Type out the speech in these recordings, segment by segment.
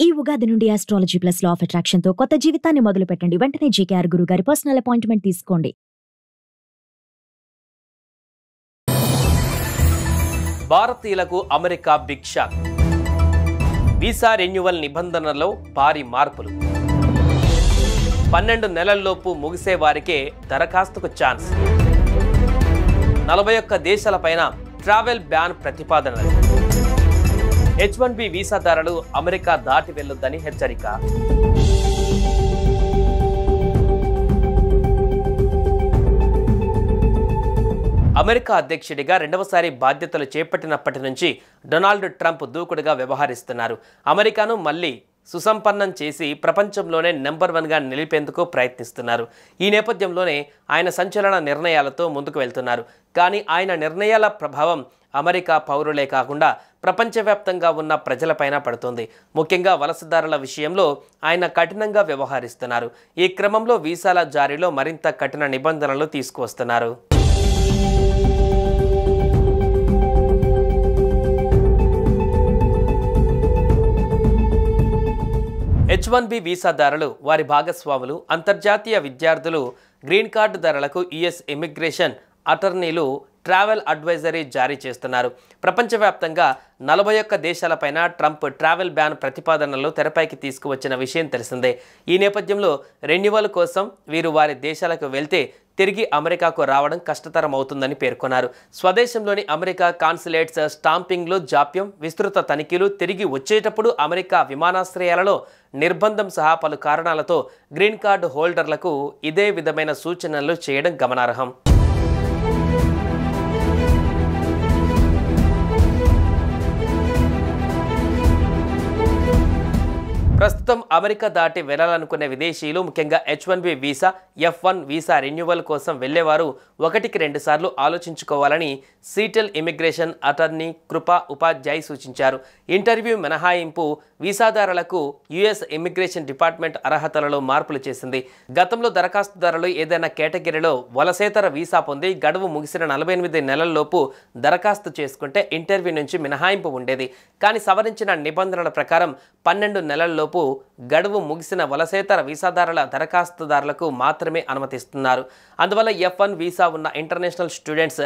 ఈ ఉగాది నుండి astrology plus law of attraction తో కొత్త జీవితాన్ని మొదలు పెట్టండి. వెంటనే జీకేఆర్ గురువు గారి పర్సనల్ అపాయింట్మెంట్ తీసుకోండి. భారతీయులకు America big shock. Visa renewal నిబంధనల్లో భారీ మార్పులు. 12 నెలల్లోపు ముగిసే వారికే దరఖాస్తుకు ఛాన్స్. 41 దేశాలపైన ట్రావెల్ బ్యాన్ ప్రతిపాదనలు. H1B వీసాదారులు అమెరికా దాటి వెళ్లొద్దని హెచ్చరిక. అమెరికా అధ్యక్షుడిగా రెండవసారి బాధ్యతలు చేపట్టినప్పటి నుంచి డొనాల్డ్ ట్రంప్ దూకుడుగా వ్యవహరిస్తున్నారు. అమెరికాను మళ్లీ సుసంపన్నం చేసి ప్రపంచంలోనే నెంబర్ 1గా నిలిపేందుకు ప్రయత్నిస్తున్నారు. ఈ నేపథ్యంలోనే ఆయన సంచలన నిర్ణయాలతో ముందుకు వెళ్తున్నారు. కానీ ఆయన నిర్ణయాల ప్రభావం అమెరికా పౌరులే కాకుండా ప్రపంచవ్యాప్తంగా ఉన్న ప్రజలపైన పడుతుంది. ముఖ్యంగా వలసదారుల విషయంలో ఆయన కఠినంగా వ్యవహరిస్తున్నారు. ఈ క్రమంలో వీసాల జారీలో మరింత కఠిన నిబంధనలు తీసుకువస్తున్నారు. H1B వీసాదారులు, వారి భాగస్వాములు, అంతర్జాతీయ విద్యార్థులు, గ్రీన్ కార్డు ధరలకు యుఎస్ ఇమిగ్రేషన్ అటార్నీలు ట్రావెల్ అడ్వైజరీ జారీ చేస్తున్నారు. ప్రపంచవ్యాప్తంగా 41 దేశాలపైన ట్రంప్ ట్రావెల్ బ్యాన్ ప్రతిపాదనలు తెరపైకి తీసుకువచ్చిన విషయం తెలిసిందే. ఈ నేపథ్యంలో రెన్యువల్ కోసం వీరు వారి దేశాలకు వెళ్తే తిరిగి అమెరికాకు రావడం కష్టతరం అవుతుందని పేర్కొన్నారు. స్వదేశంలోని అమెరికా కాన్సులేట్స్ స్టాంపింగ్లు జాప్యం, విస్తృత తనిఖీలు, తిరిగి వచ్చేటప్పుడు అమెరికా విమానాశ్రయాలలో నిర్బంధం సహా పలు కారణాలతో గ్రీన్ కార్డు హోల్డర్లకు ఇదే విధమైన సూచనలు చేయడం గమనార్హం. ప్రస్తుతం అమెరికా దాటి వెళ్లాలనుకునే విదేశీయులు, ముఖ్యంగా H1B visa, F1 visa renewal కోసం వెళ్లేవారు 1-2 సార్లు ఆలోచించుకోవాలని సీటెల్ ఇమిగ్రేషన్ అటార్నీ కృపా ఉపాధ్యాయ్ సూచించారు. ఇంటర్వ్యూ మినహాయింపు వీసాదారులకు యుఎస్ ఇమిగ్రేషన్ డిపార్ట్మెంట్ అర్హతలలో మార్పులు చేసింది. గతంలో దరఖాస్తుదారులు ఏదైనా కేటగిరీలో వలసేతర వీసా పొంది గడువు ముగిసిన 48 నెలల్లోపు దరఖాస్తు చేసుకుంటే ఇంటర్వ్యూ నుంచి మినహాయింపు ఉండేది. కానీ సవరించిన నిబంధనల ప్రకారం 12 నెలల్లోపు గడువు ముగిసిన వలసేతర వీసాదారుల దరఖాస్తుదారులకు మాత్రమే అనుమతిస్తున్నారు. అందువల్ల F1 వీసా ఉన్న ఇంటర్నేషనల్ స్టూడెంట్స్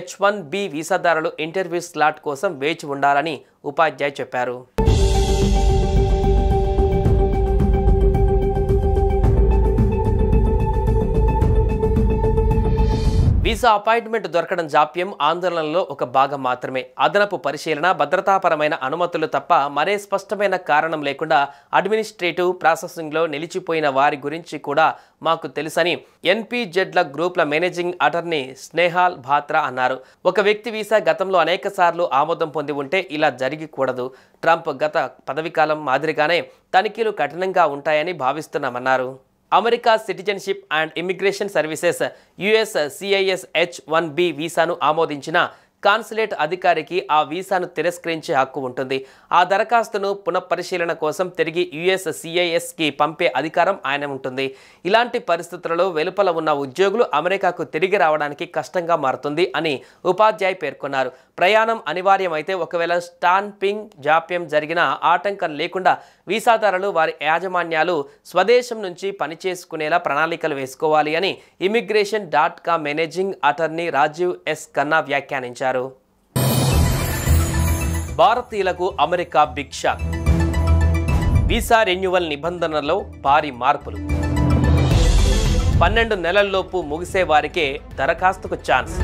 H1B వీసాదారులు ఇంటర్వ్యూ స్లాట్ కోసం వేచి ఉండాలని ఉపాధ్యాయ్ చెప్పారు. వీసా అపాయింట్మెంట్ దొరకడం జాప్యం, ఆందోళనలో ఒక భాగం మాత్రమే. అదనపు పరిశీలన, భద్రతాపరమైన అనుమతులు తప్ప మరే స్పష్టమైన కారణం లేకుండా అడ్మినిస్ట్రేటివ్ ప్రాసెసింగ్లో నిలిచిపోయిన వారి గురించి కూడా మాకు తెలుసని NPZల గ్రూప్ల మేనేజింగ్ అటార్నీ స్నేహాల్ భాత్రా అన్నారు. ఒక వ్యక్తి వీసా గతంలో అనేక సార్లు ఆమోదం పొంది ఉంటే ఇలా జరిగికూడదు. ట్రంప్ గత పదవీకాలం మాదిరిగానే తనిఖీలు కఠినంగా ఉంటాయని భావిస్తున్నామన్నారు. America citizenship and immigration services USCIS H1B వీసాను ఆమోదించిన కాన్సులేట్ అధికారికి ఆ వీసాను తిరస్కరించే హక్కు ఉంటుంది. ఆ దరఖాస్తును పునఃపరిశీలన కోసం తిరిగి USCISకి పంపే అధికారం ఆయన ఉంటుంది. ఇలాంటి పరిస్థితులలో వెలుపల ఉన్న ఉద్యోగులు అమెరికాకు తిరిగి రావడానికి కష్టంగా మారుతుంది అని ఉపాధ్యాయ్ పేర్కొన్నారు. ప్రయాణం అనివార్యమైతే ఒకవేళ స్టాంపింగ్ జాప్యం జరిగిన ఆటంకం లేకుండా వీసాదారులు వారి యాజమాన్యాలు స్వదేశం నుంచి పనిచేసుకునేలా ప్రణాళికలు వేసుకోవాలి అని immigration.com managing attorney Rajiv S. Khanna వ్యాఖ్యానించారు. భారతీయులకు America big shock. Visa renewal నిబంధనల్లో భారీ మార్పులు. 12 నెలల్లోపు ముగిసే వారికే దరఖాస్తుకు ఛాన్స్.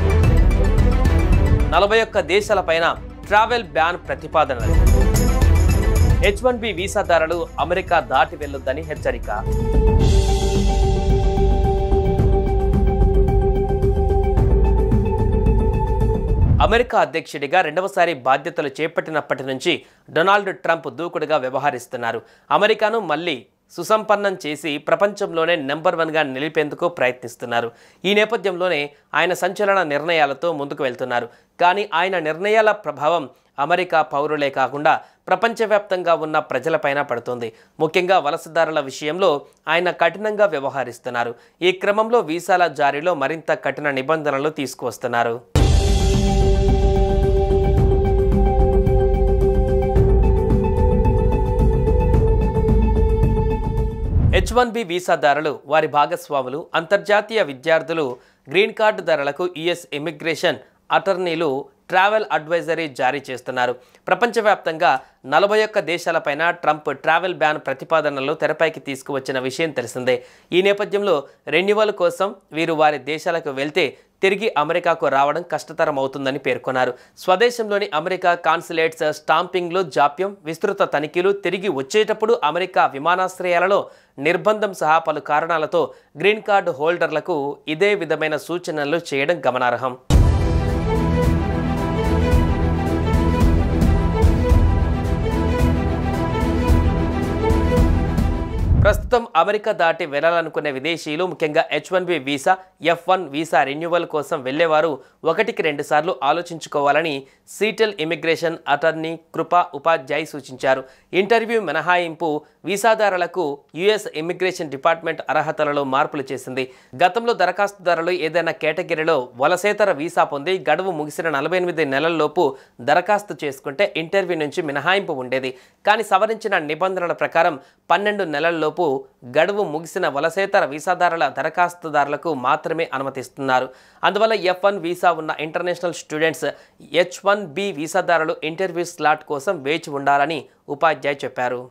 41 దేశాలపైన ట్రావెల్ బ్యాన్ ప్రతిపాదనలు. H1B వీసాదారులు అమెరికా దాటి వెళ్లొద్దని హెచ్చరిక. అమెరికా అధ్యక్షుడిగా రెండవసారి బాధ్యతలు చేపట్టినప్పటి నుంచి డొనాల్డ్ ట్రంప్ దూకుడుగా వ్యవహరిస్తున్నారు. అమెరికాను మళ్లీ సుసంపన్నం చేసి ప్రపంచంలోనే నెంబర్ 1గా నిలిపేందుకు ప్రయత్నిస్తున్నారు. ఈ నేపథ్యంలోనే ఆయన సంచలన నిర్ణయాలతో ముందుకు వెళ్తున్నారు. కానీ ఆయన నిర్ణయాల ప్రభావం అమెరికా పౌరులే కాకుండా ప్రపంచవ్యాప్తంగా ఉన్న ప్రజలపైన పడుతుంది. ముఖ్యంగా వలసదారుల విషయంలో ఆయన కఠినంగా వ్యవహరిస్తున్నారు. ఈ క్రమంలో వీసాల జారీలో మరింత కఠిన నిబంధనలు తీసుకువస్తున్నారు. H1B వీసాదారులు, వారి భాగస్వాములు, అంతర్జాతీయ విద్యార్థులు, గ్రీన్ కార్డుదారులకు యుఎస్ ఇమిగ్రేషన్ అటార్నీలు ట్రావెల్ అడ్వైజరీ జారీ చేస్తున్నారు. ప్రపంచవ్యాప్తంగా 41 దేశాలపైన ట్రంప్ ట్రావెల్ బ్యాన్ ప్రతిపాదనలు తెరపైకి తీసుకువచ్చిన విషయం తెలిసిందే. ఈ నేపథ్యంలో రెన్యువల్ కోసం వీరు వారి దేశాలకు వెళ్తే తిరిగి అమెరికాకు రావడం కష్టతరం అవుతుందని పేర్కొన్నారు. స్వదేశంలోని అమెరికా కాన్సులేట్స్ స్టాంపింగ్లో జాప్యం, విస్తృత తనిఖీలు, తిరిగి వచ్చేటప్పుడు అమెరికా విమానాశ్రయాలలో నిర్బంధం సహా పలు కారణాలతో గ్రీన్ కార్డు హోల్డర్లకు ఇదే విధమైన సూచనలు చేయడం గమనార్హం. ప్రస్తుతం అమెరికా దాటి వెళ్లాలనుకునే విదేశీయులు, ముఖ్యంగా H1B visa, F1 visa renewal కోసం వెళ్లేవారు 1-2 సార్లు ఆలోచించుకోవాలని సీటెల్ ఇమిగ్రేషన్ అటార్నీ కృపా ఉపాధ్యాయ్ సూచించారు. ఇంటర్వ్యూ మినహాయింపు వీసాదారులకు యుఎస్ ఇమిగ్రేషన్ డిపార్ట్మెంట్ అర్హతలలో మార్పులు చేసింది. గతంలో దరఖాస్తుదారులు ఏదైనా కేటగిరీలో వలసేతర వీసా పొంది గడువు ముగిసిన 48 నెలల్లోపు దరఖాస్తు చేసుకుంటే ఇంటర్వ్యూ నుంచి మినహాయింపు ఉండేది. కానీ సవరించిన నిబంధనల ప్రకారం 12 నెలల్లోపు గడువు ముగిసిన వలసేతర వీసాదారుల దరఖాస్తుదారులకు మాత్రమే అనుమతిస్తున్నారు. అందువల్ల F1 వీసా ఉన్న ఇంటర్నేషనల్ స్టూడెంట్స్ H1B వీసాదారులు ఇంటర్వ్యూ స్లాట్ కోసం వేచి ఉండాలని ఉపాధ్యాయ్ చెప్పారు.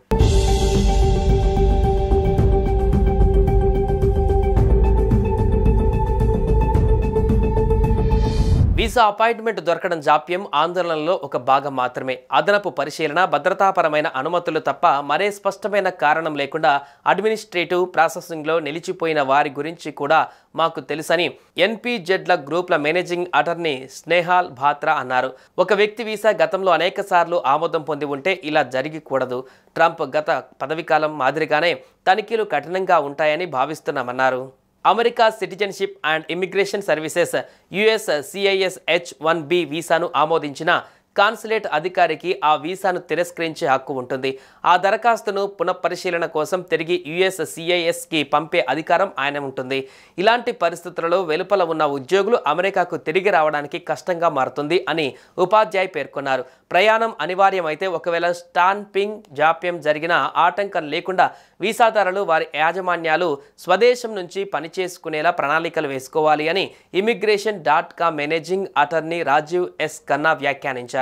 వీసా అపాయింట్మెంట్ దొరకడం జాప్యం, ఆందోళనలో ఒక భాగం మాత్రమే. అదనపు పరిశీలన, భద్రతాపరమైన అనుమతులు తప్ప మరే స్పష్టమైన కారణం లేకుండా అడ్మినిస్ట్రేటివ్ ప్రాసెసింగ్లో నిలిచిపోయిన వారి గురించి కూడా మాకు తెలుసని NPZల గ్రూప్ల మేనేజింగ్ అటార్నీ స్నేహాల్ బాత్రా అన్నారు. ఒక వ్యక్తి వీసా గతంలో అనేక సార్లు ఆమోదం పొంది ఉంటే ఇలా జరిగకూడదు. ట్రంప్ గత పదవీకాలం మాదిరిగానే తనిఖీలు కఠినంగా ఉంటాయని భావిస్తున్నామన్నారు. America citizenship and immigration services USCIS H1B వీసాను ఆమోదించిన కాన్సులేట్ అధికారికి ఆ వీసాను తిరస్కరించే హక్కు ఉంటుంది. ఆ దరఖాస్తును పునఃపరిశీలన కోసం తిరిగి USCISకి పంపే అధికారం ఆయన ఉంటుంది. ఇలాంటి పరిస్థితులలో వెలుపల ఉన్న ఉద్యోగులు అమెరికాకు తిరిగి రావడానికి కష్టంగా మారుతుంది అని ఉపాధ్యాయ్ పేర్కొన్నారు. ప్రయాణం అనివార్యమైతే ఒకవేళ స్టాంపింగ్ జాప్యం జరిగినా ఆటంకం లేకుండా వీసాదారులు వారి యాజమాన్యాలు స్వదేశం నుంచి పనిచేసుకునేలా ప్రణాళికలు వేసుకోవాలి అని immigration.com managing attorney Rajiv S. Khanna వ్యాఖ్యానించారు.